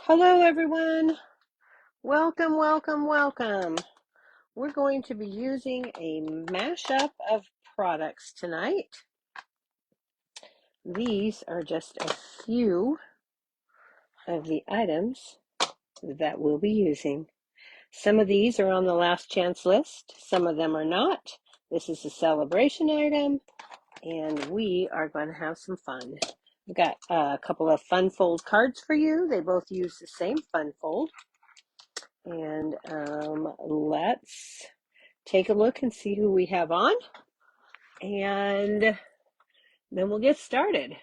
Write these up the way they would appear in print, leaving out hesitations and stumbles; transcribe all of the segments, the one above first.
Hello everyone. Welcome, welcome, welcome. We're going to be using a mashup of products tonight. These are just a few of the items that we'll be using. Some of these are on the last chance list. Some of them are not. This is a celebration item and we are going to have some fun. We've got a couple of fun fold cards for you. They both use the same fun fold. And let's take a look and see who we have on, and then we'll get started.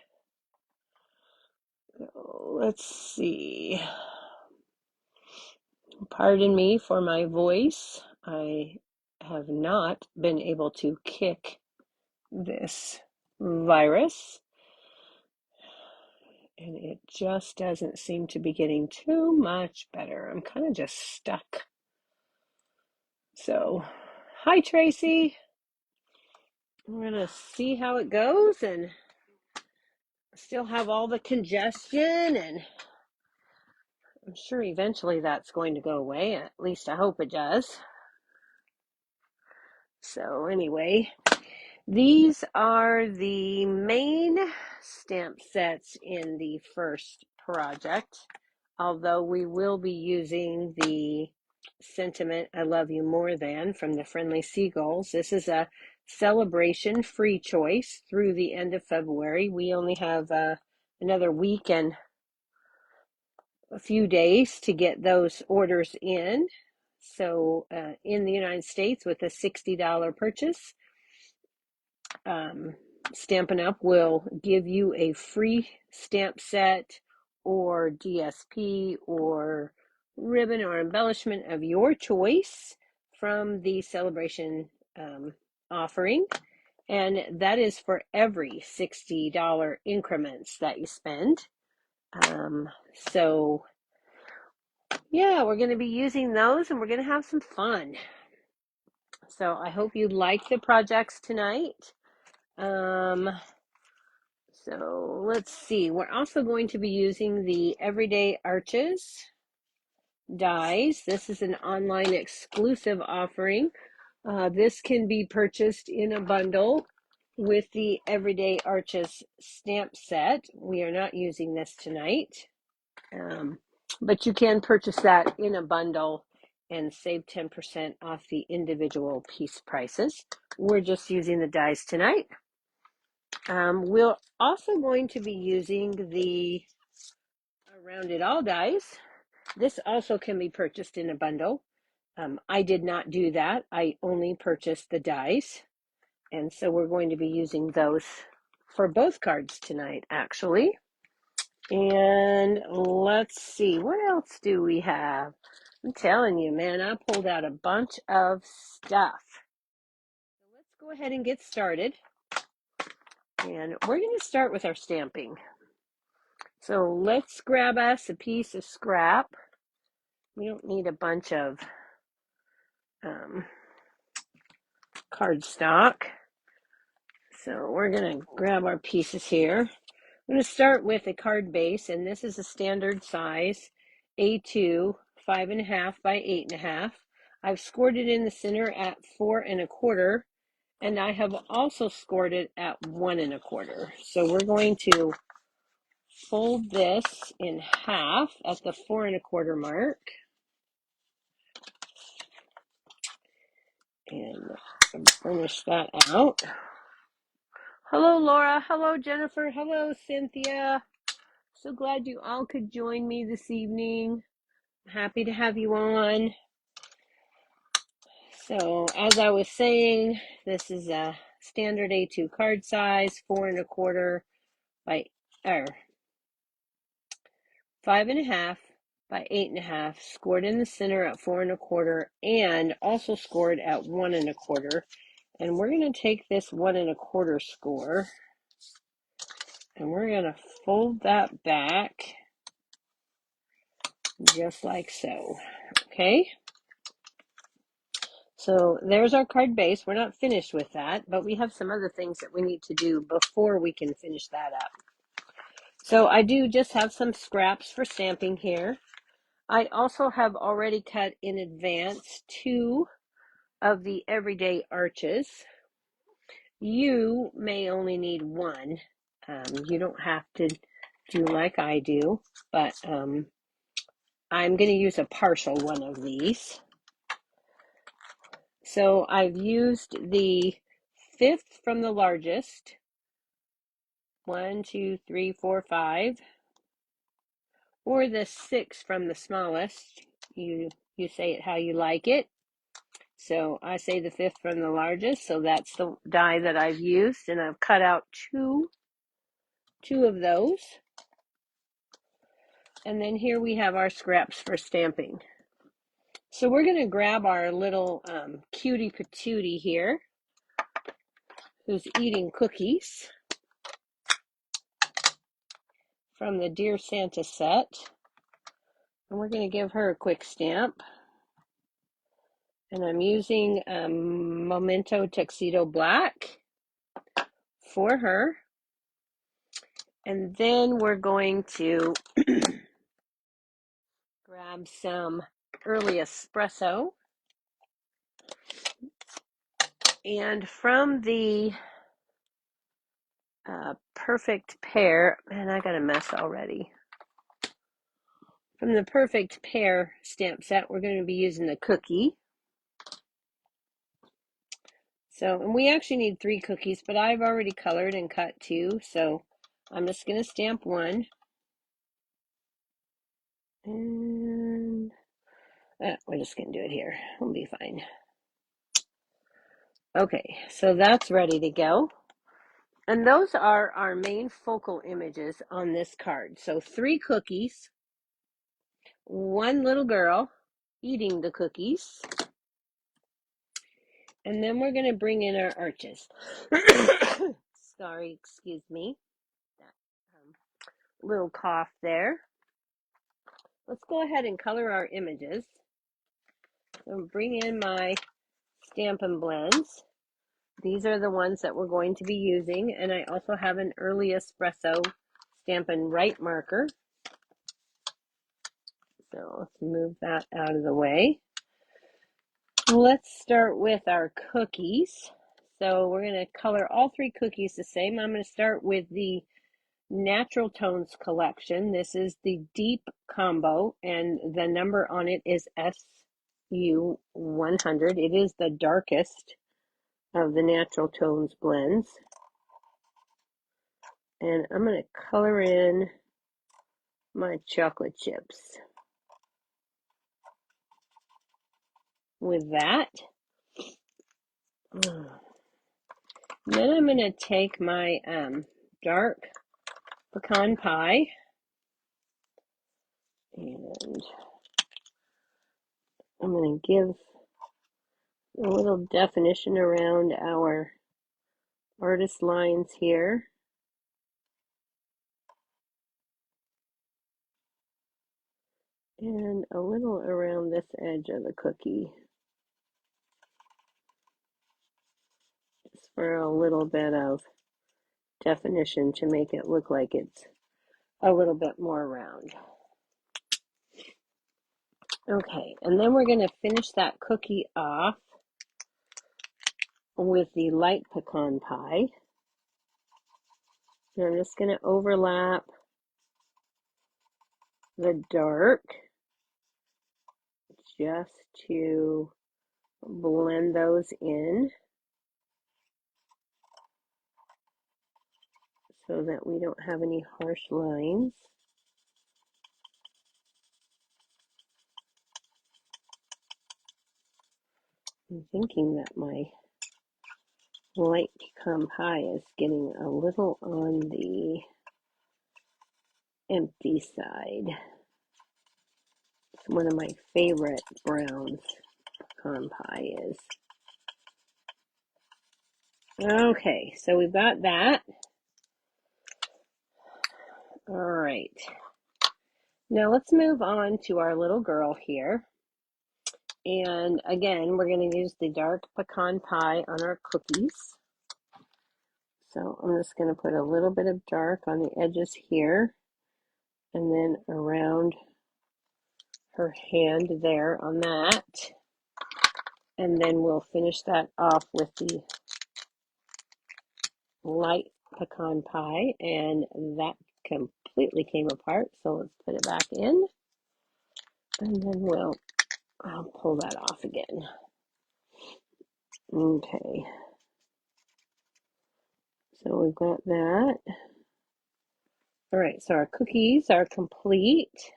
So, let's see. Pardon me for my voice. I have not been able to kick this virus, and it just doesn't seem to be getting too much better. I'm kind of just stuck. So, hi Tracy. We're going to see how it goes, and still have all the congestion, and I'm sure eventually that's going to go away. At least I hope it does. So anyway, these are the main stamp sets in the first project, although we will be using the Sentiment I Love You More Than from the Friendly Seagulls. This is a celebration free choice through the end of February. We only have another week and a few days to get those orders in. So in the United States, with a $60 purchase, Stampin' Up! Will give you a free stamp set or DSP or ribbon or embellishment of your choice from the celebration offering. And that is for every $60 increments that you spend. So yeah, we're going to be using those and we're going to have some fun. So I hope you like the projects tonight. So let's see. We're also going to be using the Everyday Arches dies. This is an online exclusive offering. This can be purchased in a bundle with the Everyday Arches stamp set. We are not using this tonight. But you can purchase that in a bundle and save 10% off the individual piece prices. We're just using the dies tonight. We're also going to be using the Around It All dies. This also can be purchased in a bundle. I did not do that. I only purchased the dies. And so we're going to be using those for both cards tonight, actually. And let's see, what else do we have? I'm telling you, man, I pulled out a bunch of stuff. So let's go ahead and get started. And we're going to start with our stamping. So let's grab us a piece of scrap. We don't need a bunch of cardstock. So we're going to grab our pieces here. I'm going to start with a card base, and this is a standard size A2, 5.5 by 8.5. I've scored it in the center at 4 1/4, and I have also scored it at 1 1/4. So we're going to fold this in half at the 4 1/4 mark, and finish that out. Hello, Laura. Hello, Jennifer. Hello, Cynthia. So glad you all could join me this evening. Happy to have you on. So as I was saying, this is a standard A2 card size, 4 1/4 by 5.5 by 8.5, scored in the center at 4 1/4, and also scored at 1 1/4. And we're going to take this 1 1/4 score, and we're going to fold that back just like so. Okay. So there's our card base. We're not finished with that, but we have some other things that we need to do before we can finish that up. So I do just have some scraps for stamping here. I also have already cut in advance 2 of the everyday arches. You may only need 1. You don't have to do like I do, but I'm going to use a partial one of these. So I've used the 5th from the largest. 1, 2, 3, 4, 5. Or the 6 from the smallest. You say it how you like it. So I say the 5th from the largest, so that's the die that I've used, and I've cut out two of those. And then here we have our scraps for stamping. So we're going to grab our little cutie patootie here, who's eating cookies from the Dear Santa set. And we're going to give her a quick stamp. And I'm using Memento Tuxedo Black for her. And then we're going to grab some early espresso. And from the Perfect Pair, man, I got a mess already. From the Perfect Pair stamp set, we're going to be using the cookie. So, and we actually need 3 cookies, but I've already colored and cut 2, so I'm just going to stamp 1. And we're just going to do it here. We'll be fine. Okay, so that's ready to go. And those are our main focal images on this card. So 3 cookies, 1 little girl eating the cookies, and then we're going to bring in our arches. Sorry, excuse me. That little cough there. Let's go ahead and color our images. So bring in my Stampin' Blends. These are the ones that we're going to be using, and I also have an early espresso Stampin' Right marker. So let's move that out of the way. Let's start with our cookies. So we're going to color all 3 cookies the same. I'm going to start with the Natural Tones collection. This is the Deep Combo, and the number on it is SU100. It is the darkest of the Natural Tones blends. And I'm going to color in my chocolate chips with that. Then I'm going to take my dark pecan pie, and I'm going to give a little definition around our artist lines here. And a little around this edge of the cookie. Just for a little bit of definition to make it look like it's a little bit more round. Okay, and then we're going to finish that cookie off with the light pecan pie. And I'm just going to overlap the dark just to blend those in so that we don't have any harsh lines. I'm thinking that my light pecan pie is getting a little on the empty side. It's one of my favorite browns, pecan pie is. Okay, so we've got that. All right. Now let's move on to our little girl here. And again, we're going to use the dark pecan pie on our cookies. So I'm just going to put a little bit of dark on the edges here and then around her hand there on that. And then we'll finish that off with the light pecan pie, and that completely came apart. So let's put it back in, and then I'll pull that off again. Okay, so we've got that. All right, so our cookies are complete.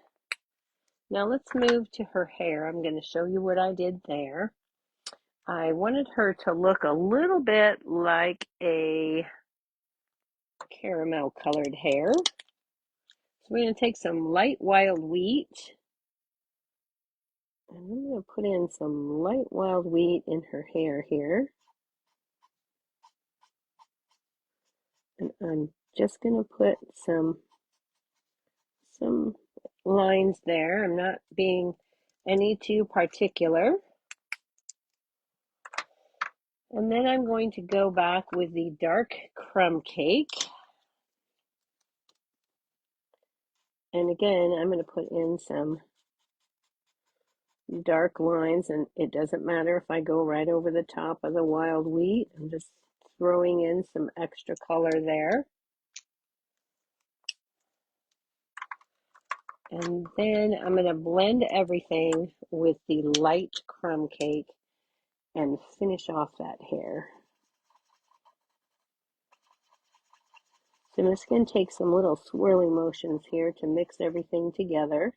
Now let's move to her hair. I'm going to show you what I did there. I wanted her to look a little bit like a caramel colored hair. So we're going to take some light wild wheat, and I'm going to put in some light wild wheat in her hair here. And I'm just going to put some lines there. I'm not being any too particular. And then I'm going to go back with the dark crumb cake. And again, I'm going to put in some dark lines, and it doesn't matter if I go right over the top of the wild wheat. I'm just throwing in some extra color there. And then I'm going to blend everything with the light crumb cake and finish off that hair. So I'm just going to take some little swirling motions here to mix everything together.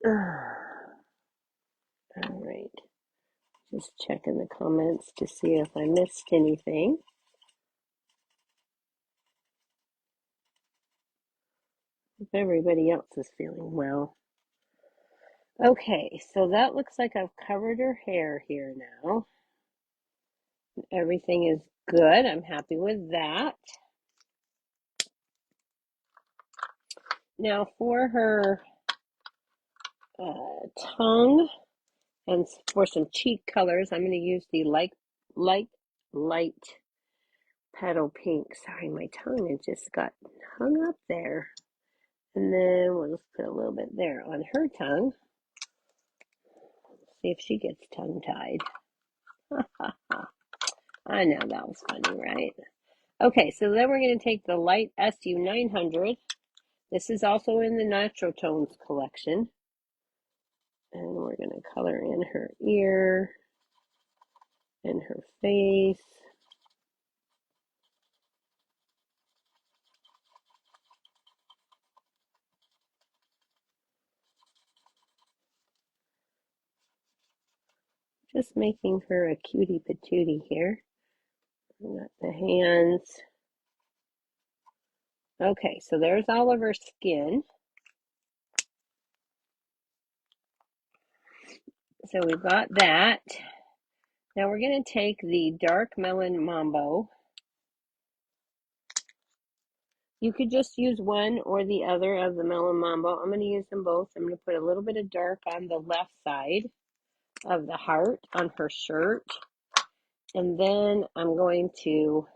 All right, just checking the comments to see if I missed anything. If everybody else is feeling well. Okay, so that looks like I've covered her hair here now. Everything is good. I'm happy with that. Now for her tongue and for some cheek colors, I'm going to use the light petal pink. Sorry, my tongue it just got hung up there. And then we'll just put a little bit there on her tongue. See if she gets tongue-tied. I know, that was funny, right? Okay, so then we're going to take the light SU 900. This is also in the Natural Tones collection. And we're going to color in her ear and her face. Just making her a cutie patootie here. We got the hands. Okay, so there's all of her skin. So we've got that. Now we're going to take the dark melon mambo. You could just use one or the other of the melon mambo. I'm going to use them both. I'm going to put a little bit of dark on the left side of the heart on her shirt. And then I'm going to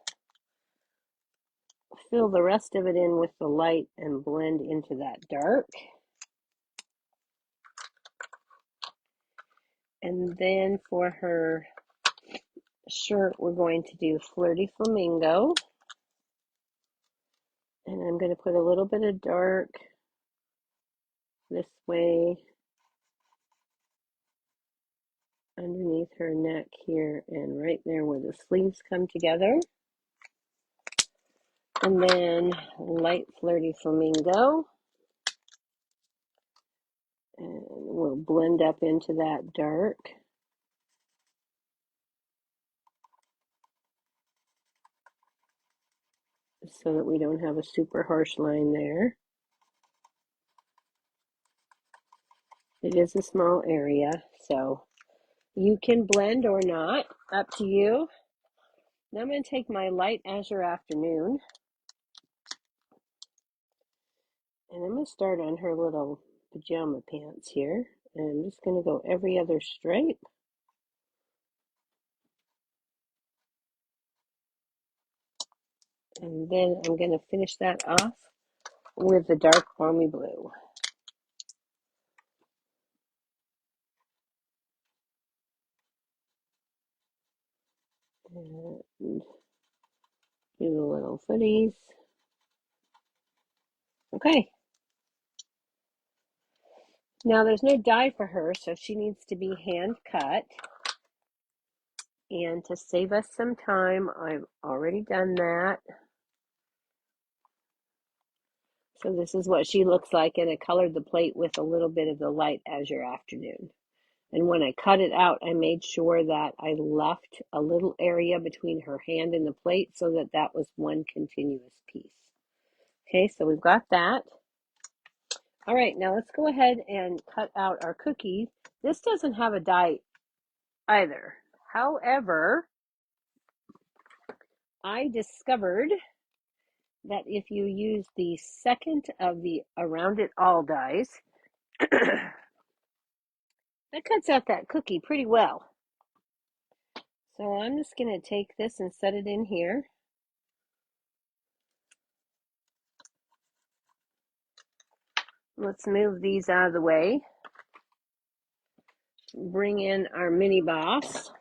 fill the rest of it in with the light and blend into that dark. And then for her shirt, we're going to do Flirty Flamingo. And I'm going to put a little bit of dark this way underneath her neck here and right there where the sleeves come together. And then light Flirty Flamingo. And we'll blend up into that dark. So that we don't have a super harsh line there. It is a small area, so you can blend or not, up to you. Now I'm going to take my light azure afternoon, and I'm going to start on her little pajama pants here, and I'm just going to go every other stripe. And then I'm going to finish that off with the dark army blue. And do the little footies. Okay. Now there's no die for her, so she needs to be hand cut. And to save us some time, I've already done that. So this is what she looks like, and I colored the plate with a little bit of the light azure afternoon. And when I cut it out, I made sure that I left a little area between her hand and the plate so that that was one continuous piece. Okay, so we've got that. All right, now let's go ahead and cut out our cookies. This doesn't have a die either. However, I discovered that if you use the second of the Around It All dies, that cuts out that cookie pretty well. So I'm just going to take this and set it in here. Let's move these out of the way. Bring in our mini boss.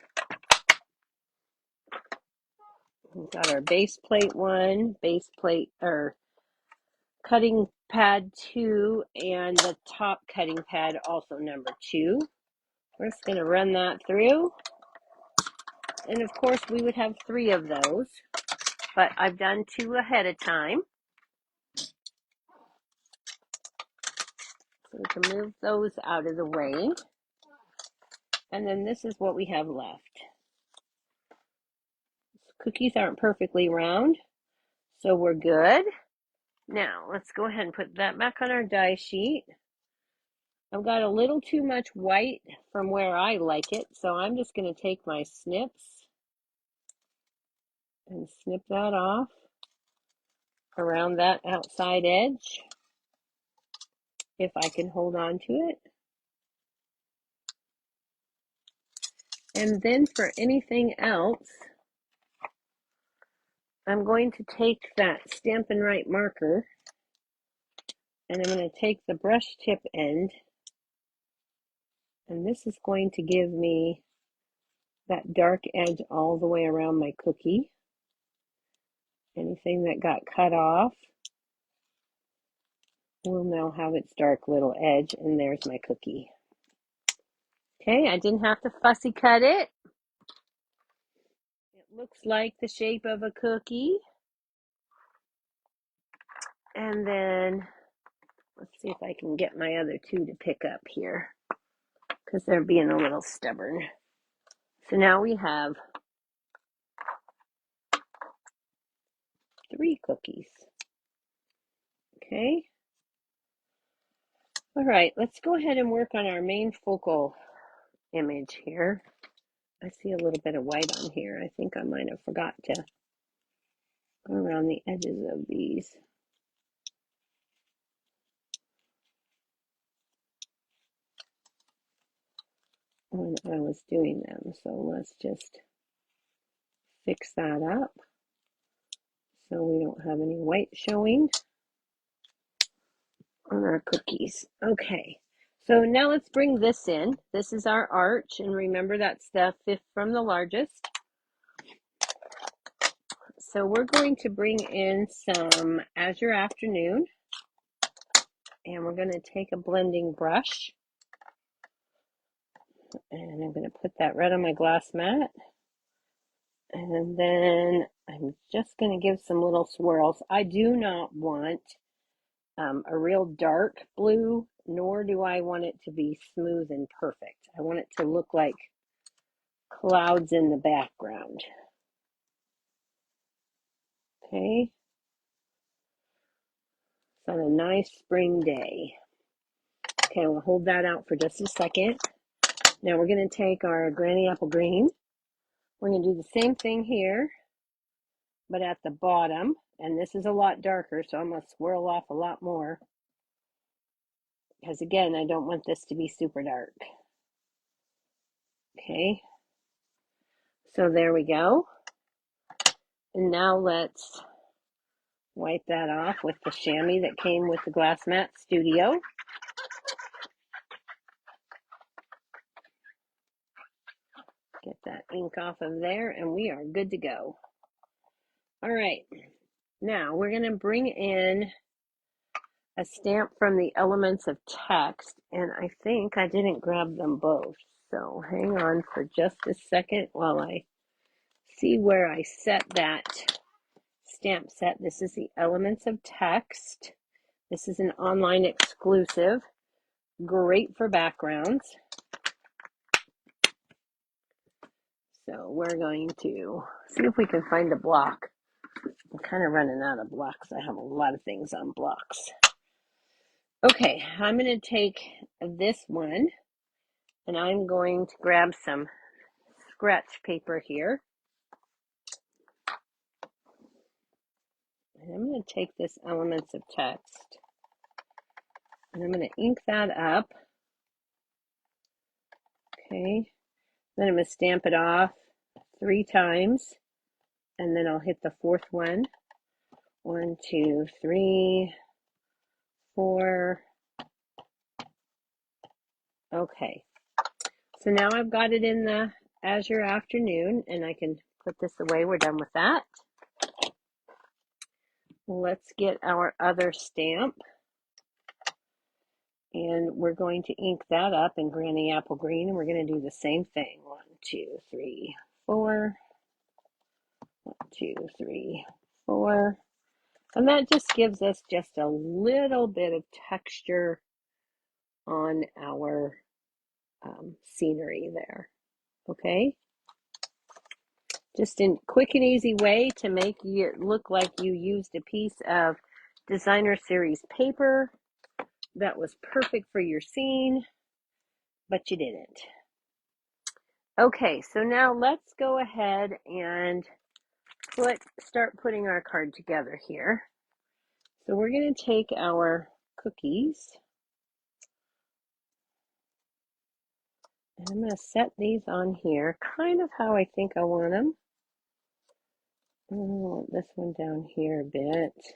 We've got our base plate 1, base plate, or cutting pad 2, and the top cutting pad also number 2. We're just going to run that through. And of course we would have 3 of those, but I've done 2 ahead of time. So we can move those out of the way. And then this is what we have left. Cookies aren't perfectly round, so we're good. Now, let's go ahead and put that back on our die sheet. I've got a little too much white from where I like it, so I'm just going to take my snips and snip that off around that outside edge, if I can hold on to it. And then for anything else, I'm going to take that Stampin' Right marker, and I'm going to take the brush tip end, and this is going to give me that dark edge all the way around my cookie. Anything that got cut off will now have its dark little edge, and there's my cookie. Okay, I didn't have to fussy cut it. It looks like the shape of a cookie. And then let's see if I can get my other 2 to pick up here, because they're being a little stubborn. So now we have 3 cookies. Okay. All right, let's go ahead and work on our main focal image here. I see a little bit of white on here. I think I might have forgot to go around the edges of these. When I was doing them. So let's just fix that up so we don't have any white showing on our cookies. Okay, so now let's bring this in. This is our arch, and remember that's the 5th from the largest. So we're going to bring in some Azure Afternoon, and we're going to take a blending brush, and I'm going to put that right on my glass mat. And then I'm just going to give some little swirls. I do not want a real dark blue, nor do I want it to be smooth and perfect. I want it to look like clouds in the background. Okay. It's on a nice spring day. Okay, we'll hold that out for just a second. Now we're going to take our Granny Apple Green. We're going to do the same thing here. but at the bottom, and this is a lot darker, so I'm going to swirl off a lot more, because again, I don't want this to be super dark. Okay, so there we go. And now let's wipe that off with the chamois that came with the Glass Mat Studio. Get that ink off of there, and we are good to go. All right, now we're going to bring in a stamp from the Elements of Text, and I think I didn't grab them both. So hang on for just a second while I see where I set that stamp set. This is the Elements of Text. This is an online exclusive, great for backgrounds. So we're going to see if we can find a block. I'm kind of running out of blocks. I have a lot of things on blocks. Okay, I'm going to take this one and I'm going to grab some scratch paper here. And I'm going to take this Elements of Text and I'm going to ink that up. Okay, then I'm going to stamp it off 3 times and then I'll hit the 4th one. 1, 2, 3, 4. Okay, so now I've got it in the Azure Afternoon and I can put this away. We're done with that. Let's get our other stamp and we're going to ink that up in Granny Apple Green and we're going to do the same thing. 1, 2, 3, 4. 1, 2, 3, 4. And that just gives us just a little bit of texture on our scenery there. Okay, just a quick and easy way to make it look like you used a piece of designer series paper that was perfect for your scene, but you didn't. Okay, so now let's go ahead and start putting our card together here. So we're going to take our cookies and I'm going to set these on here kind of how I think I want them. I want this one down here a bit.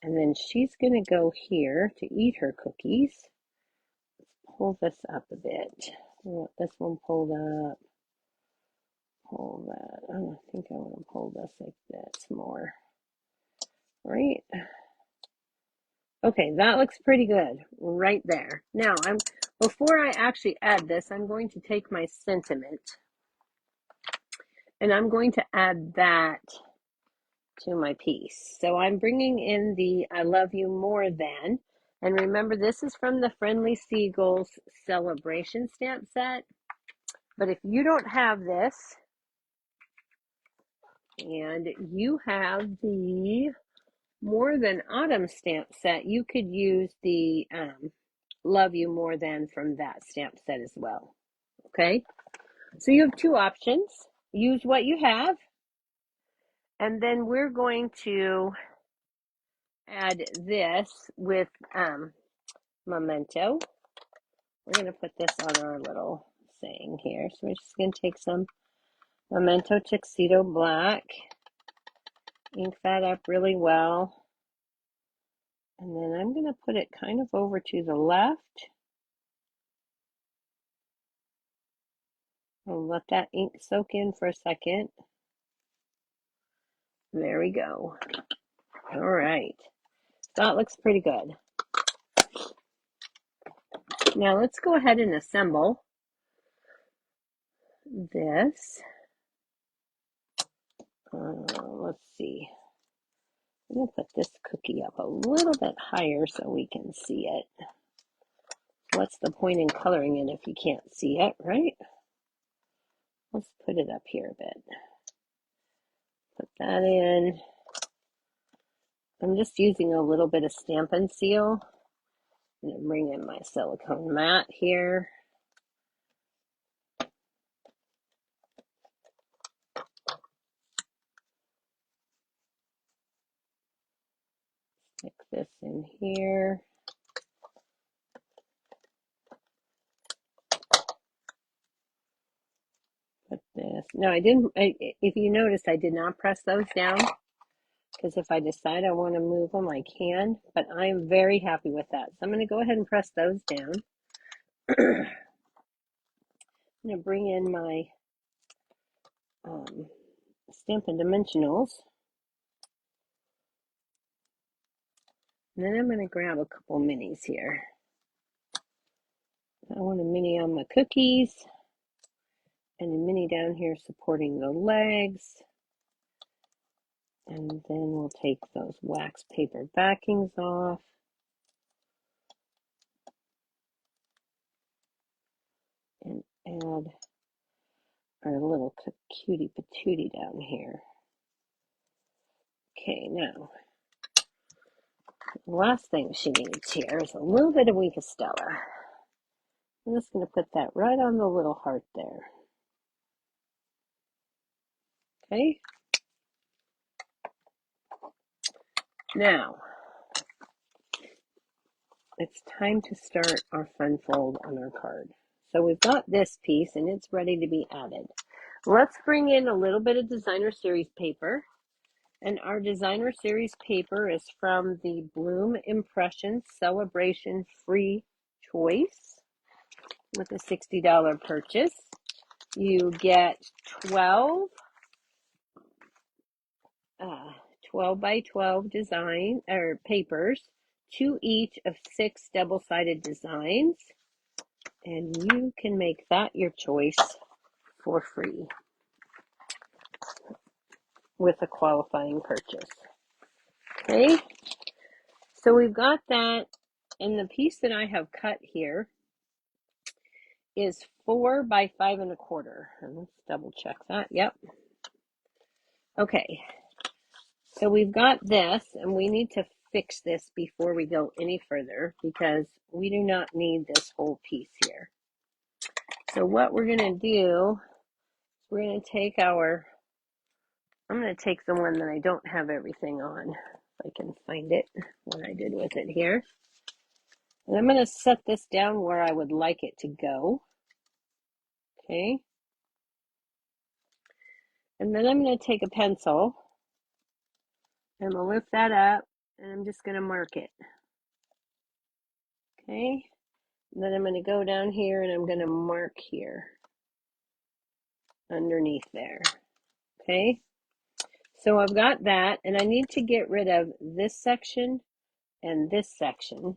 And then she's going to go here to eat her cookies. Let's pull this up a bit. I want this one pulled up. Pull that. I think I want to pull this like this more. Right? Okay, that looks pretty good right there. Now, before I actually add this, I'm going to take my sentiment and I'm going to add that to my piece. So I'm bringing in the I Love You More Than. And remember, this is from the Friendly Seagulls Celebration stamp set. But if you don't have this, and you have the More Than Autumn stamp set, you could use the Love You More Than from that stamp set as well. Okay, so you have 2 options. Use what you have, and then we're going to add this with Memento. We're going to put this on our little saying here. So we're just going to take some Memento Tuxedo Black, ink that up really well. And then I'm going to put it kind of over to the left. I'll let that ink soak in for a second. There we go. All right. That looks pretty good. Now let's go ahead and assemble this. Let's see. I'm going to put this cookie up a little bit higher so we can see it. What's the point in coloring it if you can't see it, right? Let's put it up here a bit. Put that in. I'm just using a little bit of Stampin' Seal. I'm going to bring in my silicone mat here. in here. Put this. No, I didn't. If you noticed, I did not press those down because if I decide I want to move them, I can. But I'm very happy with that. So I'm going to go ahead and press those down. I'm going to bring in my Stampin' Dimensionals. And then I'm going to grab a couple minis here. I want a mini on my cookies and a mini down here supporting the legs. And then we'll take those wax paper backings off. And add our little cutie patootie down here. Okay, now, the last thing she needs here is a little bit of Wee Castella. I'm just going to put that right on the little heart there. Okay. Now, it's time to start our fun fold on our card. So we've got this piece and it's ready to be added. Let's bring in a little bit of designer series paper. And our designer series paper is from the Bloom Impressions Celebration Free Choice with a $60 purchase. You get 12 by 12 design or papers, 2 each of 6 double-sided designs, and you can make that your choice for free with a qualifying purchase. Okay, so we've got that, and the piece that I have cut here is 4 by 5 1/4. And let's double check that. Yep. Okay, so we've got this, and we need to fix this before we go any further because we do not need this whole piece here. So what we're going to do, we're going to take I'm going to take the one that I don't have everything on, if I can find it, what I did with it here. And I'm going to set this down where I would like it to go. Okay. And then I'm going to take a pencil, and I'm going to lift that up, and I'm just going to mark it. Okay. And then I'm going to go down here, and I'm going to mark here underneath there. Okay. So I've got that, and I need to get rid of this section and this section.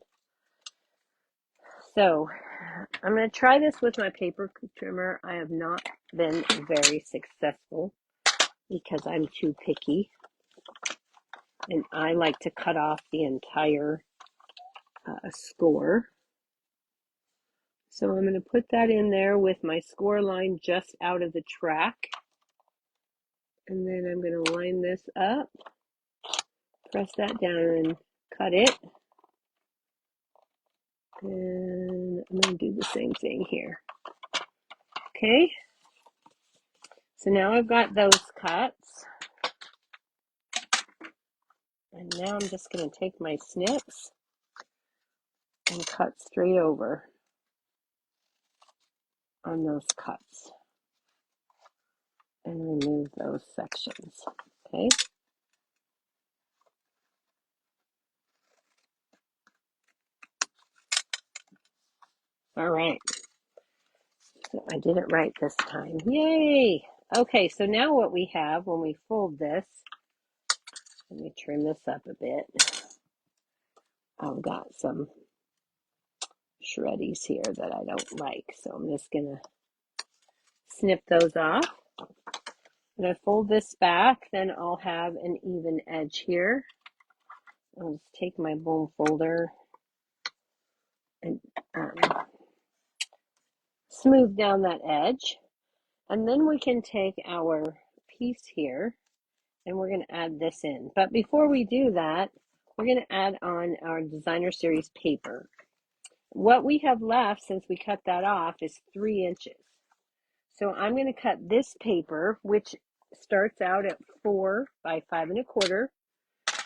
So I'm going to try this with my paper trimmer. I have not been very successful because I'm too picky, and I like to cut off the entire score. So I'm going to put that in there with my score line just out of the track. And then I'm going to line this up, press that down and cut it. And I'm going to do the same thing here. Okay. So now I've got those cuts. And now I'm just going to take my snips and cut straight over on those cuts and remove those sections. Okay. All right. So I did it right this time. Yay! Okay, so now what we have when we fold this, let me trim this up a bit. I've got some shreddies here that I don't like, so I'm just going to snip those off. When I fold this back, then I'll have an even edge here. I'll just take my bone folder and smooth down that edge. And then we can take our piece here and we're going to add this in. But before we do that, we're going to add on our designer series paper. What we have left since we cut that off is 3 inches. So I'm going to cut this paper, which starts out at 4 by 5 1/4.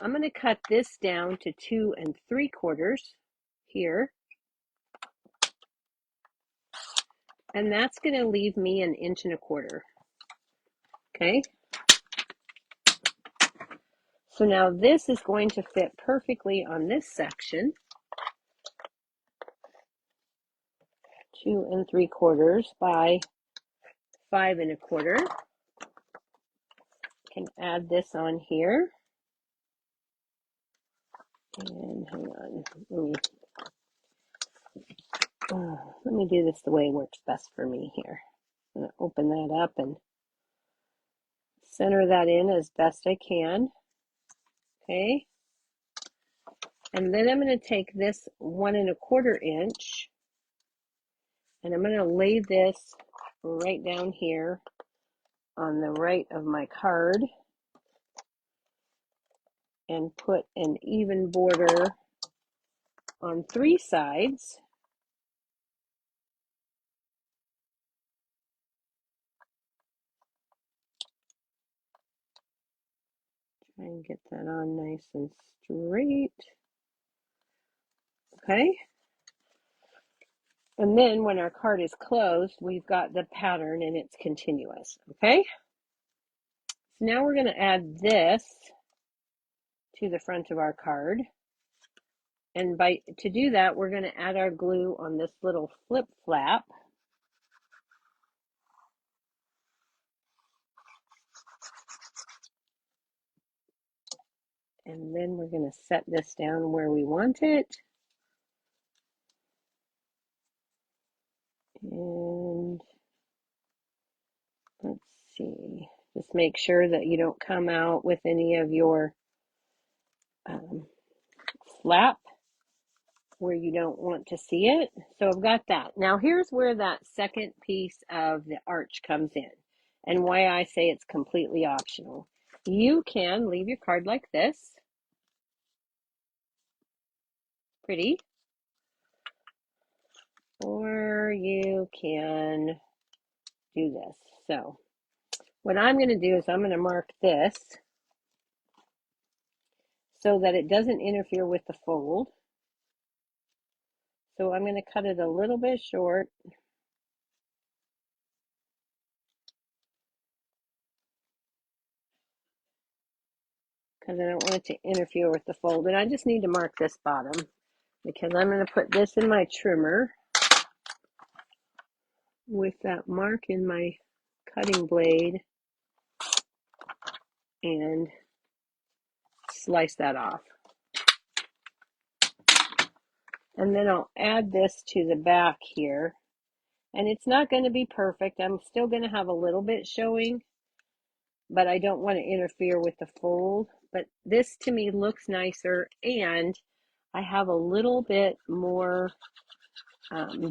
I'm going to cut this down to 2 3/4 here. And that's going to leave me 1 1/4. Okay. So now this is going to fit perfectly on this section. 2 3/4 by 5 1/4. Can add this on here. And hang on, let me do this the way it works best for me here. I'm going to open that up and center that in as best I can. Okay. And then I'm going to take this 1 1/4 inch and I'm going to lay this right down here on the right of my card and put an even border on 3 sides. Try and get that on nice and straight. Okay. And then when our card is closed, we've got the pattern and it's continuous. Okay. So now we're going to add this to the front of our card. And to do that, we're going to add our glue on this little flip flap. And then we're going to set this down where we want it. And let's see, just make sure that you don't come out with any of your flap where you don't want to see it. So I've got that. Now here's where that second piece of the arch comes in and why I say it's completely optional. You can leave your card like this. Pretty. Or you can do this. So what I'm going to do is I'm going to mark this so that it doesn't interfere with the fold. So I'm going to cut it a little bit short. Because I don't want it to interfere with the fold. And I just need to mark this bottom because I'm going to put this in my trimmer with that mark in my cutting blade and slice that off. And then I'll add this to the back here. And it's not going to be perfect. I'm still going to have a little bit showing, but I don't want to interfere with the fold. But this to me looks nicer, and I have a little bit more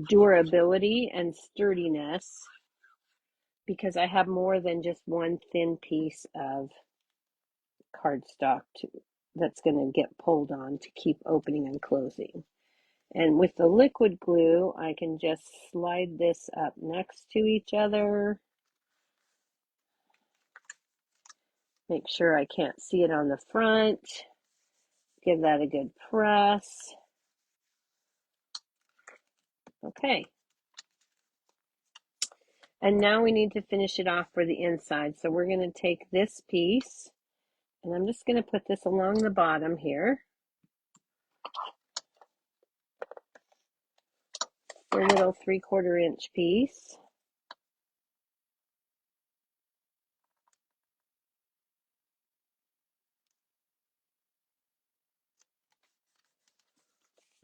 durability and sturdiness because I have more than just one thin piece of cardstock that's going to get pulled on to keep opening and closing. And with the liquid glue, I can just slide this up next to each other. Make sure I can't see it on the front. Give that a good press. Okay. And now we need to finish it off for the inside. So we're going to take this piece, and I'm just going to put this along the bottom here. A little 3/4 inch piece.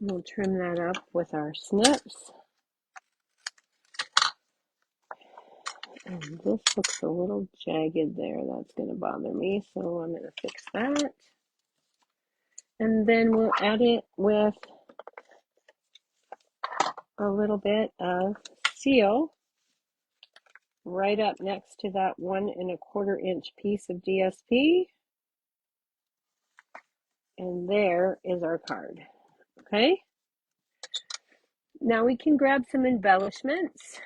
We'll trim that up with our snips. And this looks a little jagged there. That's going to bother me, so I'm going to fix that. And then we'll add it with a little bit of seal right up next to that 1 1/4 inch piece of DSP. And there is our card. Okay. Now we can grab some embellishments.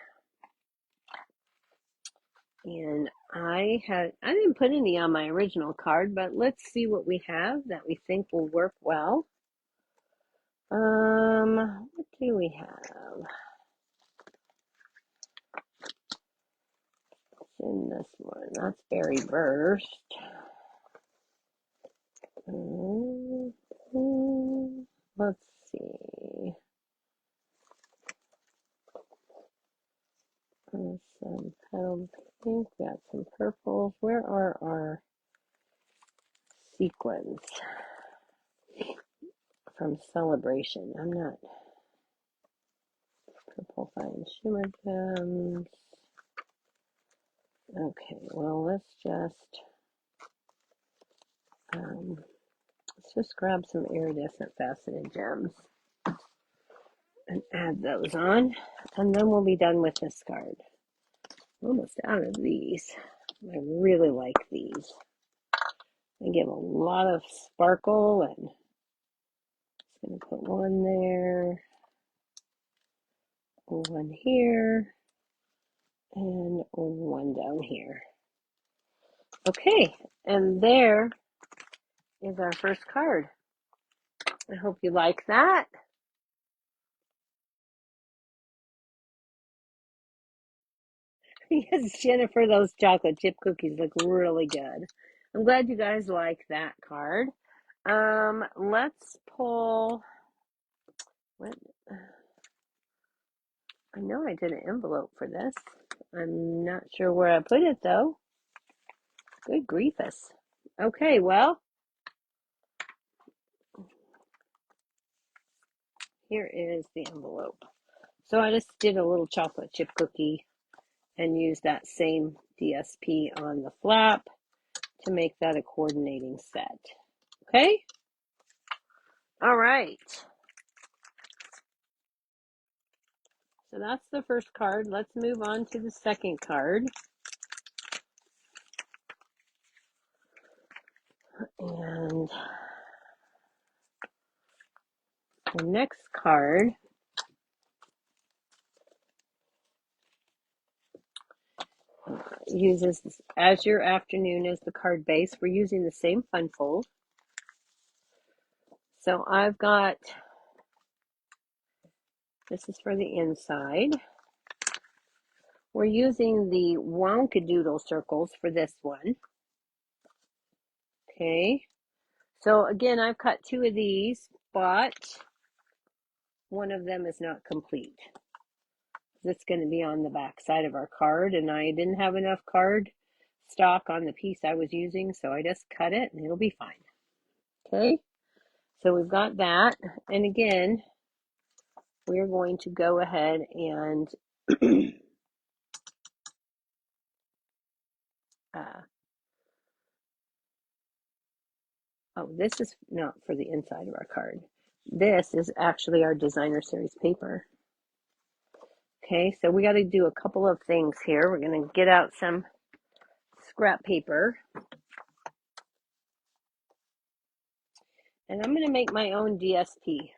And I didn't put any on my original card, but let's see what we have that we think will work well. What do we have? What's in this one? That's Berry Burst. Let's see. Some petal pink. We got some purples. Where are our sequins from Celebration? I'm not. Purple Fine Shimmer Gems. Okay, well, let's just grab some iridescent faceted gems and add those on, and then we'll be done with this card. Almost out of these. I really like these. They give a lot of sparkle, and I'm going to put one there, one here, and one down here. Okay, and there is our first card. I hope you like that. Yes, Jennifer, those chocolate chip cookies look really good. I'm glad you guys like that card. Let's pull. What? I know I did an envelope for this. I'm not sure where I put it though. Good griefus. Okay, well, here is the envelope. So I just did a little chocolate chip cookie and used that same DSP on the flap to make that a coordinating set. Okay? All right. So that's the first card. Let's move on to the second card. And the next card uses As Your Afternoon as the card base. We're using the same fun fold. So I've got, this is for the inside. We're using the Wonkadoodle circles for this one. Okay. So again, I've cut two of these, but one of them is not complete. It's going to be on the back side of our card, and I didn't have enough card stock on the piece I was using, so I just cut it and it'll be fine. Okay, so we've got that, and again, we're going to go ahead and oh, this is not for the inside of our card. This is actually our designer series paper. Okay, so we got to do a couple of things here. We're going to get out some scrap paper. And I'm going to make my own DSP.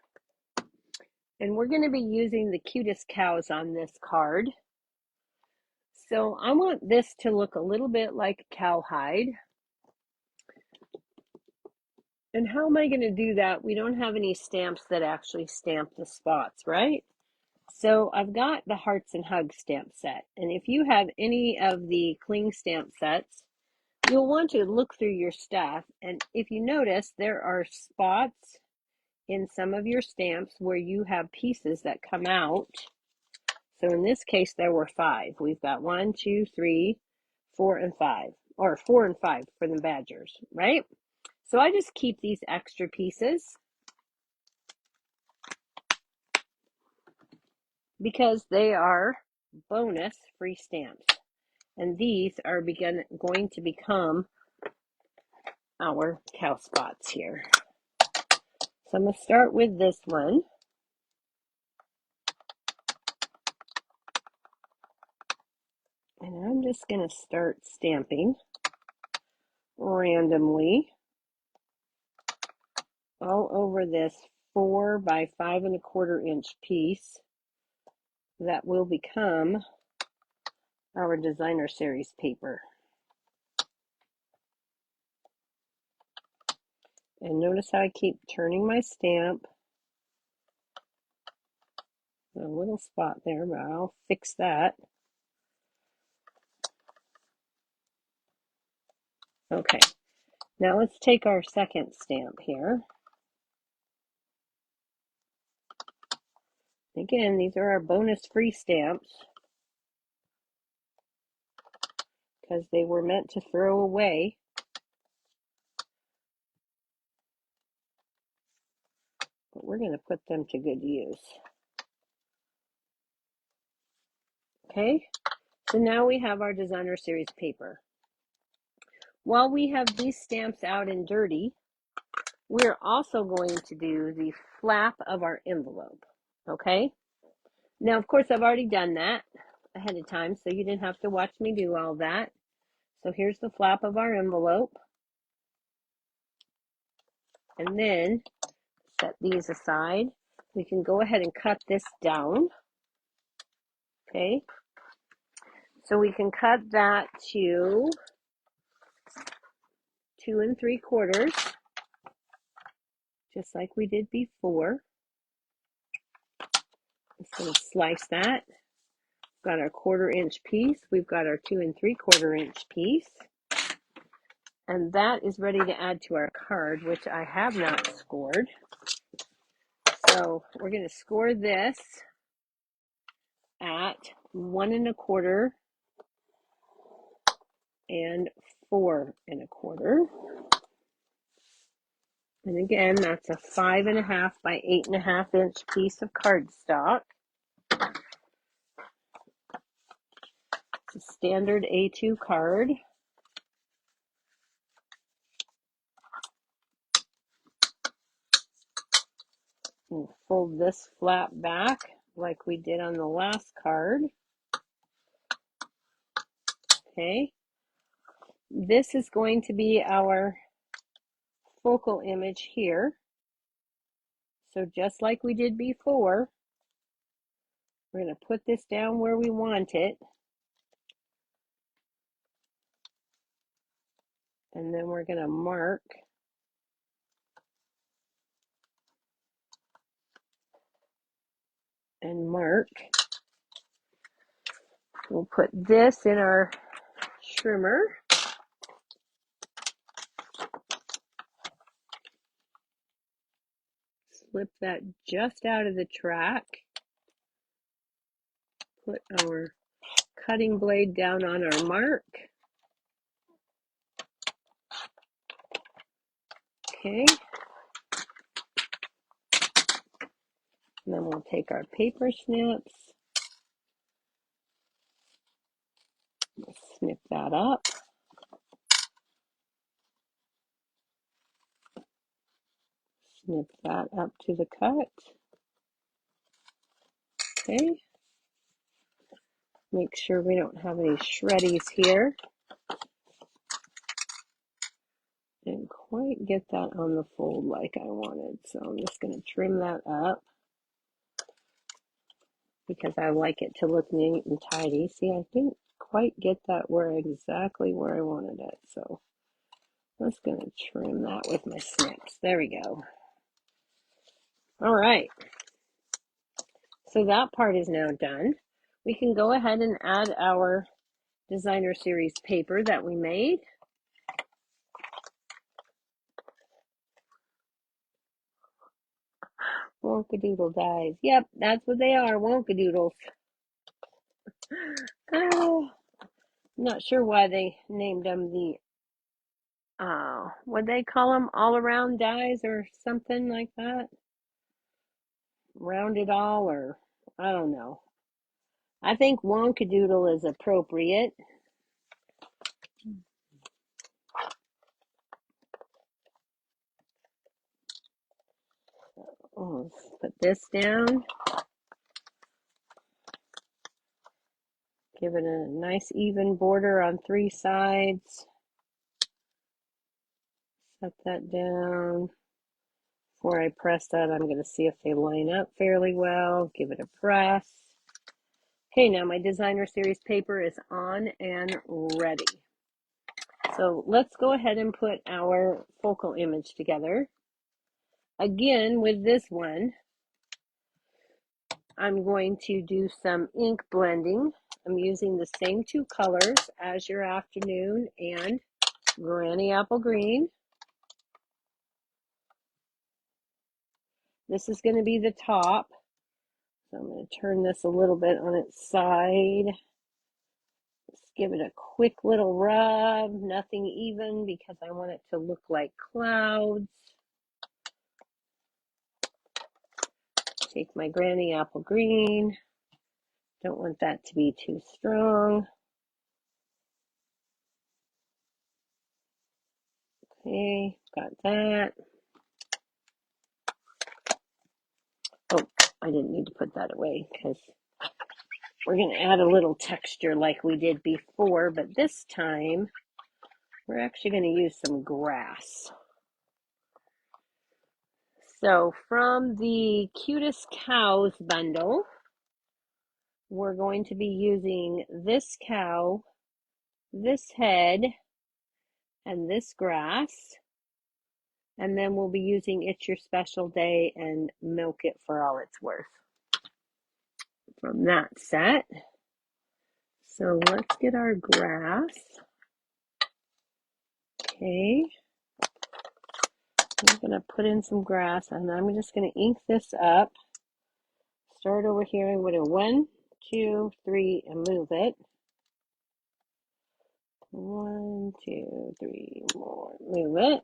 And we're going to be using the cutest cows on this card. So I want this to look a little bit like cowhide. And how am I going to do that? We don't have any stamps that actually stamp the spots, right? So I've got the Hearts and Hugs stamp set. And if you have any of the cling stamp sets, you'll want to look through your stuff. And if you notice, there are spots in some of your stamps where you have pieces that come out. So in this case, there were 5. We've got 1, 2, 3, 4, and 5, or 4 and 5 for the badgers, right? So I just keep these extra pieces because they are bonus free stamps. And these are going to become our cow spots here. So I'm going to start with this one. And I'm just going to start stamping randomly all over this 4 by 5 1/4 inch piece that will become our designer series paper. And notice how I keep turning my stamp. A little spot there, but I'll fix that. Okay, now let's take our second stamp here. Again, these are our bonus free stamps because they were meant to throw away. But we're going to put them to good use. Okay, so now we have our designer series paper. While we have these stamps out and dirty, we're also going to do the flap of our envelope. Okay, now of course I've already done that ahead of time, so you didn't have to watch me do all that. So here's the flap of our envelope. And then set these aside. We can go ahead and cut this down. Okay, so we can cut that to 2 3/4, just like we did before. Just going to slice that. We've got our 1/4 inch piece. We've got our 2 3/4 inch piece. And that is ready to add to our card, which I have not scored. So we're going to score this at 1 1/4 and 4 1/4. And again, that's a 5 1/2 by 8 1/2 inch piece of cardstock. It's a standard A2 card. And fold this flap back like we did on the last card. Okay. This is going to be our focal image here. So just like we did before, we're going to put this down where we want it. And then we're going to mark and mark. We'll put this in our trimmer. Slip that just out of the track. Put our cutting blade down on our mark. Okay. And then we'll take our paper snips. We'll snip that up. Snip that up to the cut. Okay. Make sure we don't have any shreddies here. Didn't quite get that on the fold like I wanted, so I'm just going to trim that up because I like it to look neat and tidy. See, I didn't quite get that exactly where I wanted it, so I'm just going to trim that with my snips. There we go. All right, so that part is now done. We can go ahead and add our designer series paper that we made. Wonkadoodle dies. Yep, that's what they are, Wonkadoodles. Not sure why they named them the, what they call them, all around dies or something like that. Round it all, or I don't know. I think Wonkadoodle is appropriate. Oh, let's put this down. Give it a nice even border on 3 sides. Set that down. Before I press that, I'm going to see if they line up fairly well. Give it a press. Okay, now my designer series paper is on and ready. So let's go ahead and put our focal image together. Again, with this one, I'm going to do some ink blending. I'm using the same two colors, Azure Afternoon and Granny Apple Green. This is going to be the top. So I'm going to turn this a little bit on its side. Just give it a quick little rub, nothing even because I want it to look like clouds. Take my Granny Apple Green. Don't want that to be too strong. Okay, got that. Oh, I didn't need to put that away because we're going to add a little texture like we did before, but this time we're actually going to use some grass. So from the Cutest Cows bundle, we're going to be using this cow, this head, and this grass. And then we'll be using It's Your Special Day and Milk It for all it's worth from that set. So let's get our grass. Okay. I'm going to put in some grass and I'm just going to ink this up. Start over here. I'm going to 1, 2, 3 and move it. 1, 2, 3 more. Move it.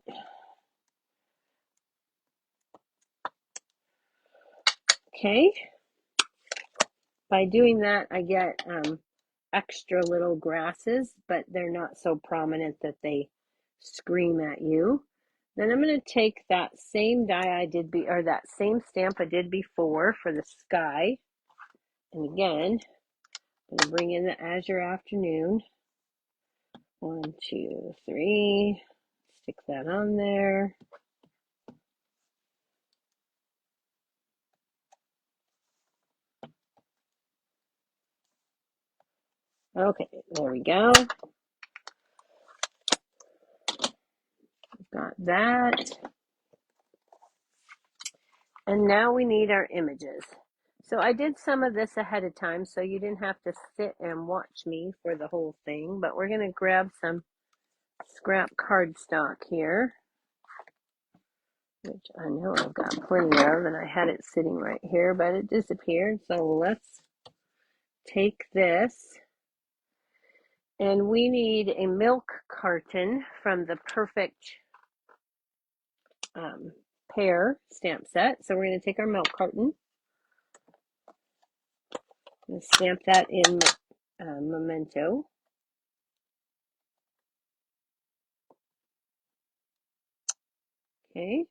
Okay. By doing that, I get extra little grasses, but they're not so prominent that they scream at you. Then I'm going to take that same die I did, or that same stamp I did before for the sky. And again, I'm going to bring in the Azure Afternoon. 1, 2, 3. Stick that on there. Okay, there we go. Got that. And now we need our images. So I did some of this ahead of time, so you didn't have to sit and watch me for the whole thing, but we're going to grab some scrap cardstock here, which I know I've got plenty of, and I had it sitting right here, but it disappeared. So let's take this, and we need a milk carton from the Perfect Pair stamp set. So we're going to take our milk carton and stamp that in Memento. Okay.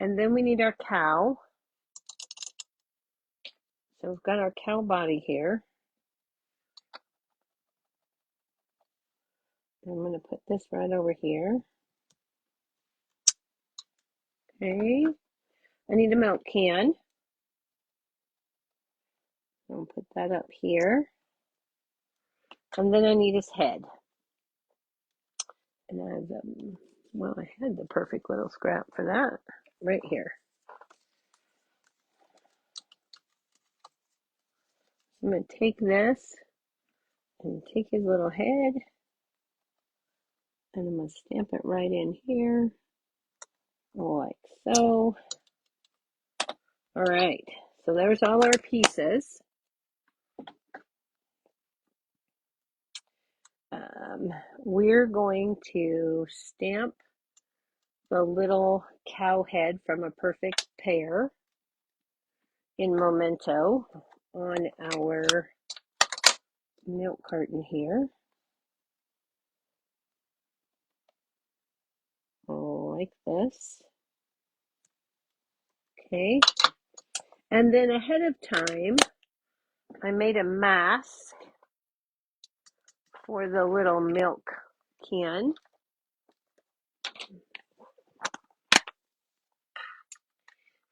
And then we need our cow. So we've got our cow body here. I'm going to put this right over here. Okay. I need a milk can. I'll put that up here. And then I need his head. And I have, well, I had the perfect little scrap for that right here. I'm going to take this and take his little head. And I'm going to stamp it right in here. Like so. All right. So there's all our pieces. We're going to stamp the little cow head from a Perfect Pair in Memento on our milk carton here. Like this. Okay. And then ahead of time, I made a mask for the little milk can.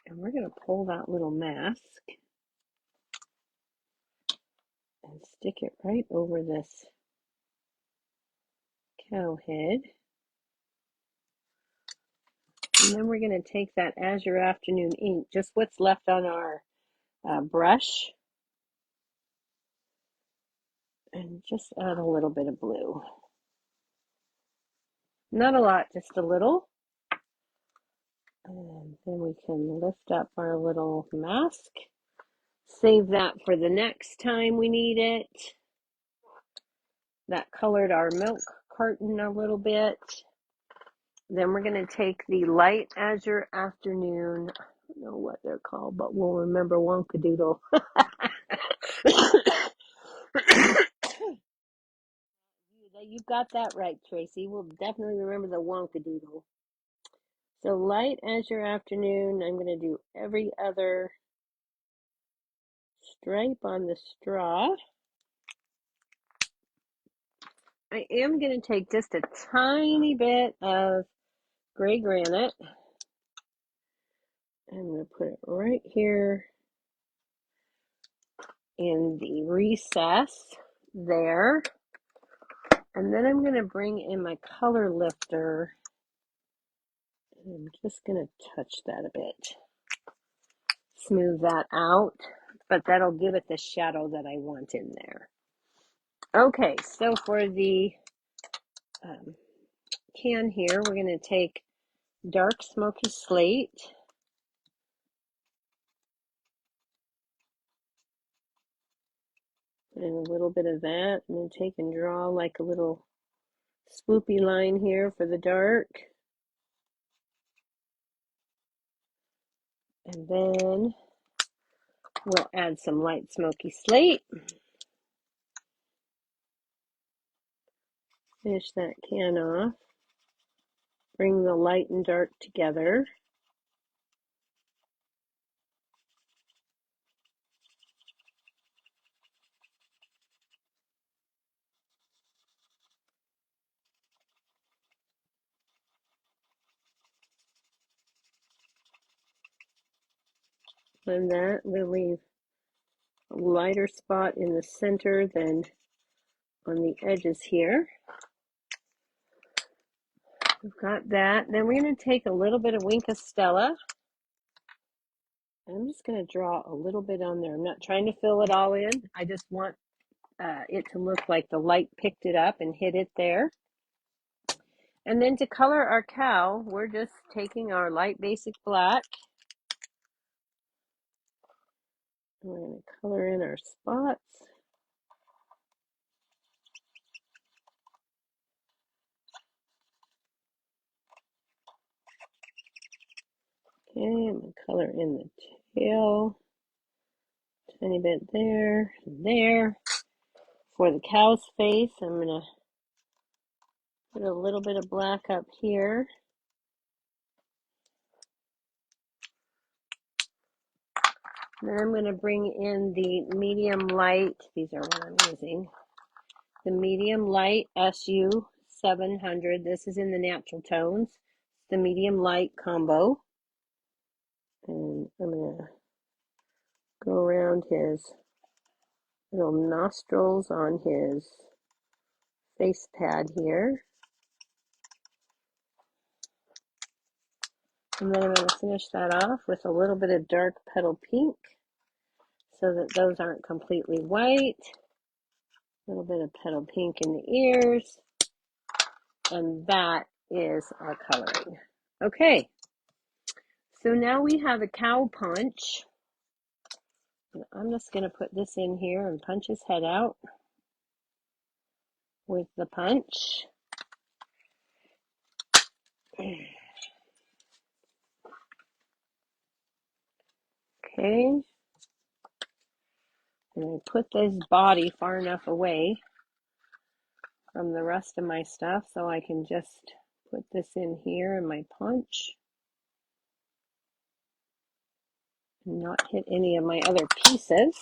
And we're going to pull that little mask and stick it right over this cow head. And then we're going to take that Azure Afternoon ink, just what's left on our brush, and just add a little bit of blue. Not a lot, just a little. And then we can lift up our little mask. Save that for the next time we need it. That colored our milk carton a little bit. Then we're going to take the light Azure Afternoon. I don't know what they're called, but we'll remember Wonkadoodle. You got that right, Tracy. We'll definitely remember the Wonkadoodle. So light Azure Afternoon. I'm going to do every other stripe on the straw. I am going to take just a tiny bit of gray granite. I'm going to put it right here in the recess there. And then I'm going to bring in my color lifter. And I'm just going to touch that a bit. Smooth that out, but that'll give it the shadow that I want in there. Okay, so for the can here, we're going to take dark smoky slate. And a little bit of that, and then take and draw like a little swoopy line here for the dark. And then we'll add some light smoky slate. Finish that can off. Bring the light and dark together. And that will leave a lighter spot in the center than on the edges here. We've got that. Then we're going to take a little bit of Wink of Stella. I'm just going to draw a little bit on there. I'm not trying to fill it all in. I just want it to look like the light picked it up and hit it there. And then to color our cow, we're just taking our light basic black. We're going to color in our spots. Okay, I'm going to color in the tail. Tiny bit there and there. For the cow's face, I'm going to put a little bit of black up here. Then I'm going to bring in the medium light. These are what I'm using. The medium light SU 700. This is in the natural tones. The medium light combo. And I'm going to go around his little nostrils on his face pad here. And then I'm going to finish that off with a little bit of dark petal pink so that those aren't completely white. A little bit of petal pink in the ears. And that is our coloring. Okay, so now we have a cow punch. I'm just going to put this in here and punch his head out with the punch. Okay, and I put this body far enough away from the rest of my stuff so I can just put this in here in my punch and not hit any of my other pieces.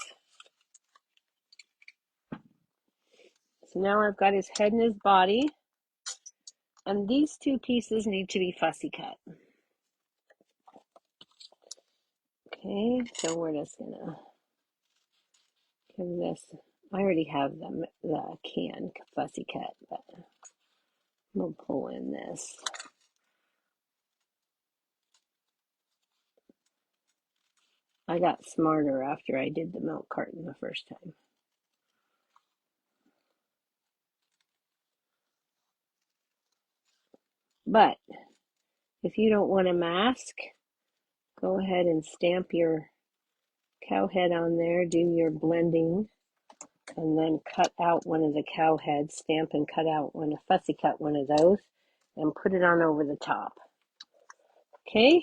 So now I've got his head and his body, and these two pieces need to be fussy cut. Okay, so we're just gonna give this, I already have the can fussy cut, but We'll pull in this. I got smarter after I did the milk carton the first time. But if you don't want a mask, go ahead and stamp your cow head on there, do your blending, and then cut out one of the cow heads, stamp and cut out fussy cut one of those, and put it on over the top. Okay,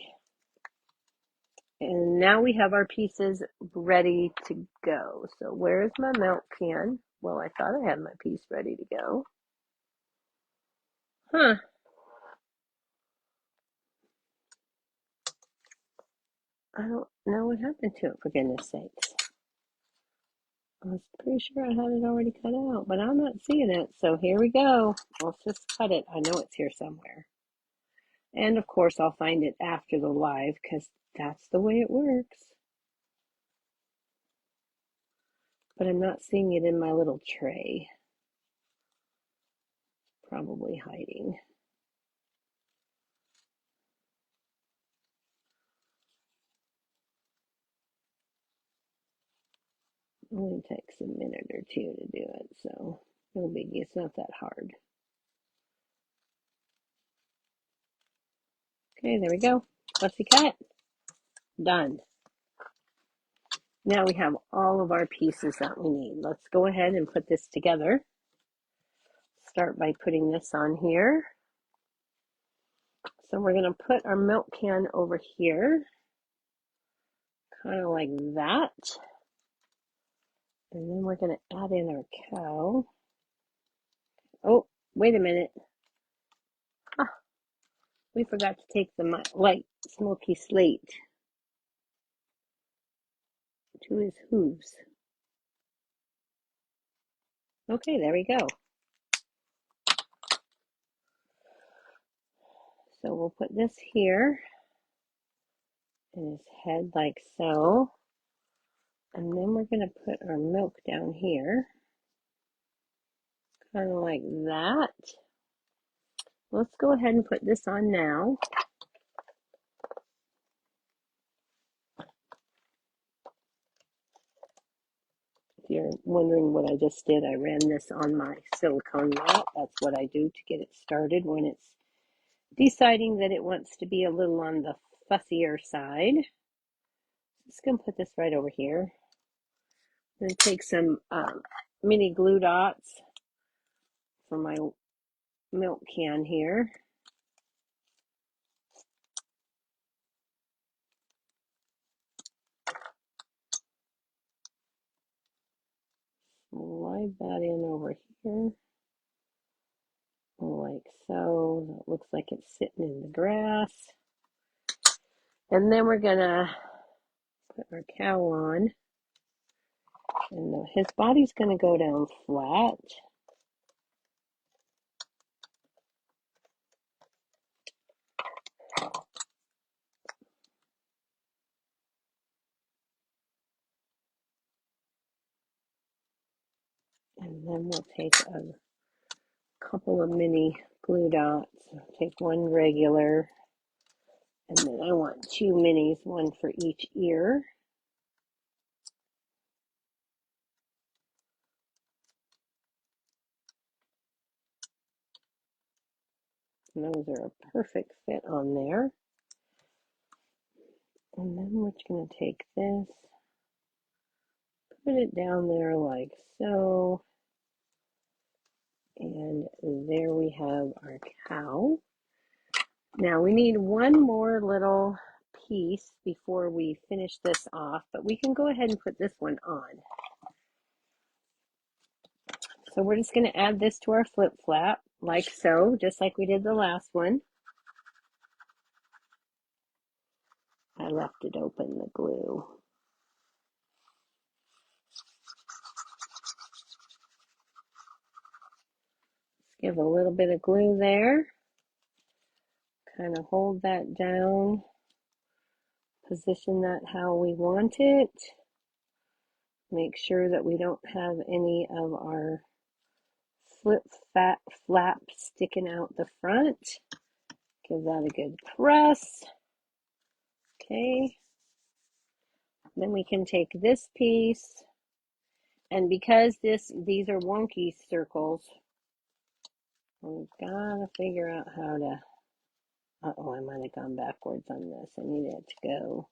and now we have our pieces ready to go. So where's my milk can? Well, I thought I had my piece ready to go. Huh. I don't know what happened to it, for goodness sakes. I was pretty sure I had it already cut out, but I'm not seeing it. So here we go. Let's just cut it. I know it's here somewhere. And of course, I'll find it after the live because that's the way it works. But I'm not seeing it in my little tray. Probably hiding. It only takes a minute or two to do it, so no biggie. It's not that hard. Okay, there we go. Fussy cut. Done. Now we have all of our pieces that we need. Let's go ahead and put this together. Start by putting this on here. So we're going to put our milk can over here, kind of like that. And then we're going to add in our cow. Oh, wait a minute. Ah, we forgot to take the light smoky slate to his hooves. Okay, there we go. So we'll put this here in his head like so. And then we're going to put our milk down here, kind of like that. Let's go ahead and put this on now. If you're wondering what I just did, I ran this on my silicone mat. That's what I do to get it started when it's deciding that it wants to be a little on the fussier side. Just going to put this right over here. I'm going to take some mini glue dots for my milk can here. Slide that in over here, like so. That looks like it's sitting in the grass. And then we're gonna put our cow on, and his body's gonna go down flat. And then we'll take a couple of mini glue dots. Take one regular, and then I want two minis, one for each ear. And those are a perfect fit on there. And then we're just going to take this, put it down there like so. And there we have our cow. Now we need one more little piece before we finish this off, but we can go ahead and put this one on. So we're just going to add this to our flip flap like so, just like we did the last one. I left it open, the glue. Give a little bit of glue there. Kind of hold that down. Position that how we want it. Make sure that we don't have any of our flip fat flap sticking out the front. Give that a good press. Okay. Then we can take this piece, and because these are wonky circles, we've got to figure out how to, uh-oh, I might have gone backwards on this. I needed it to go.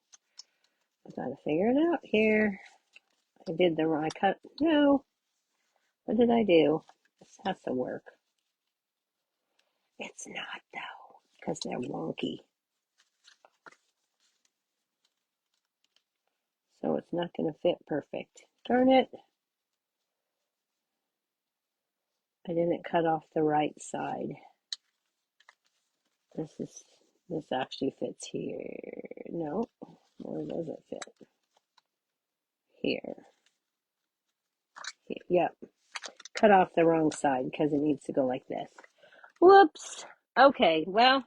I got to figure it out here. I did the wrong, no, what did I do? This has to work. It's not though, because they're wonky. So it's not going to fit perfect. Darn it. I didn't cut off the right side. This actually fits here. No, where does it fit? Here. Yep. Cut off the wrong side because it needs to go like this. Whoops. Okay, well,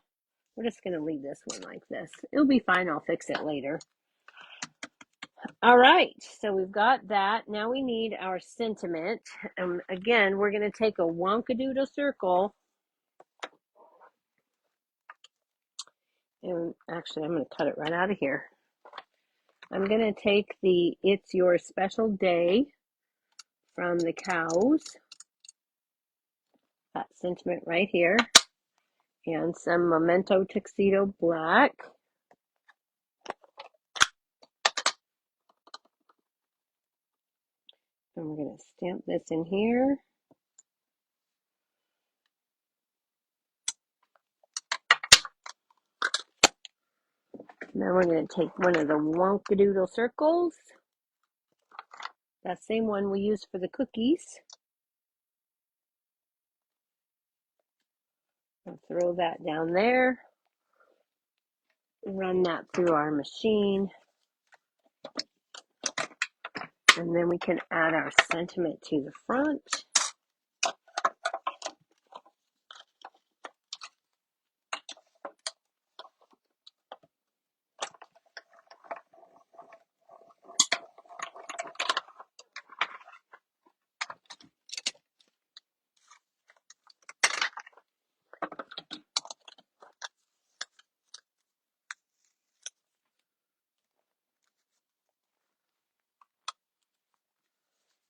we're just going to leave this one like this. It'll be fine. I'll fix it later. All right, so we've got that. Now we need our sentiment. Again, we're going to take a wonkadoodle circle. And actually, I'm going to cut it right out of here. I'm going to take the It's Your Special Day from the cows. That sentiment right here. And some Memento Tuxedo Black. And we're going to stamp this in here. And then we're going to take one of the wonkadoodle circles. That same one we used for the cookies. And throw that down there. Run that through our machine. And then we can add our sentiment to the front.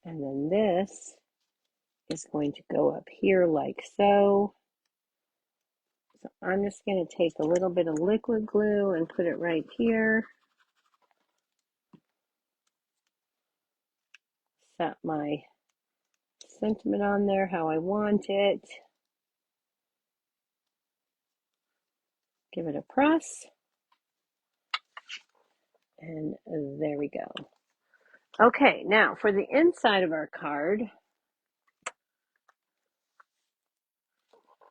And then this is going to go up here like so. So I'm just going to take a little bit of liquid glue and put it right here. Set my sentiment on there how I want it. Give it a press. And there we go. Okay, now for the inside of our card,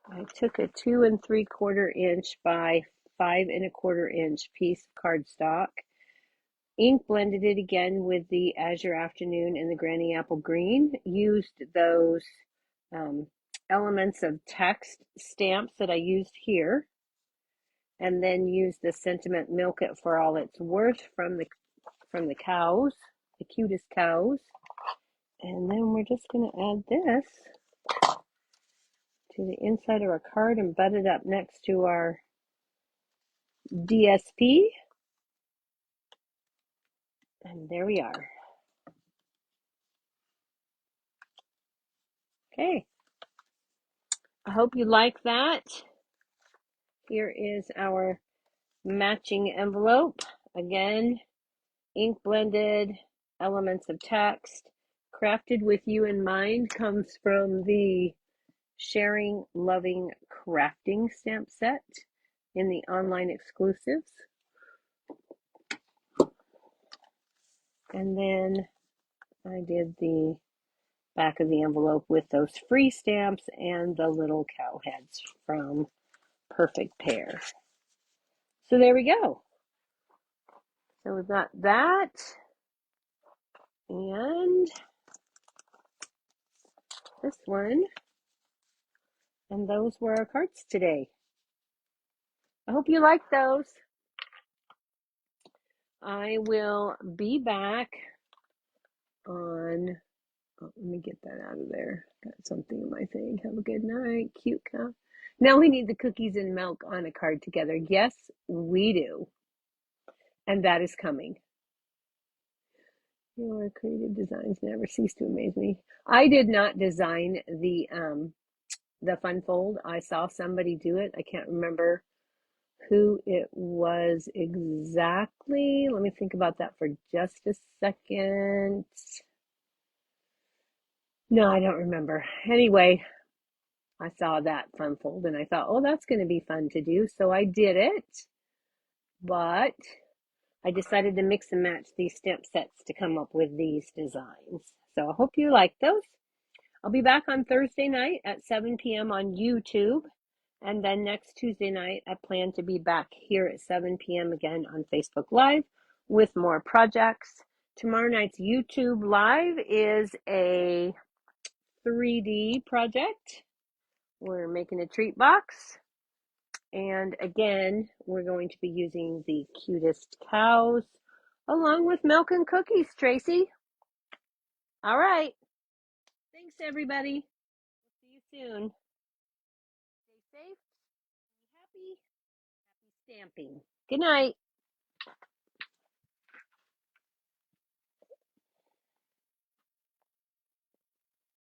I took a 2 3/4 inch by 5 1/4 inch piece of cardstock. Ink blended it again with the Azure Afternoon and the Granny Apple Green. Used those elements of text stamps that I used here. And then used the Sentiment Milk It for All It's Worth from the cows, the cutest cows. And then we're just going to add this to the inside of our card and butt it up next to our DSP. And there we are. Okay. I hope you like that. Here is our matching envelope. Again, ink blended, elements of text. Crafted with you in mind comes from the Sharing Loving Crafting stamp set in the online exclusives. And then I did the back of the envelope with those free stamps and the little cow heads from Perfect Pair. So there we go. So we've got that. And this one. And those were our cards today. I hope you like those. I will be back on Oh, let me get that out of there. Got something in my thing. Have a good night. Cute cow. Now we need the cookies and milk on a card together. Yes, we do. And that is coming. Your creative designs never cease to amaze me. I did not design the fun fold. I saw somebody do it. I can't remember who it was exactly. Let me think about that for just a second. No, I don't remember. Anyway, I saw that fun fold and I thought, oh, that's going to be fun to do. So I did it, but I decided to mix and match these stamp sets to come up with these designs. So I hope you like those. I'll be back on Thursday night at 7 p.m. on YouTube. And then next Tuesday night, I plan to be back here at 7 p.m. again on Facebook Live with more projects. Tomorrow night's YouTube Live is a 3D project. We're making a treat box. And again, we're going to be using the cutest cows along with milk and cookies, Tracy. All right. Thanks, everybody. See you soon. Stay safe, be happy, happy stamping. Good night.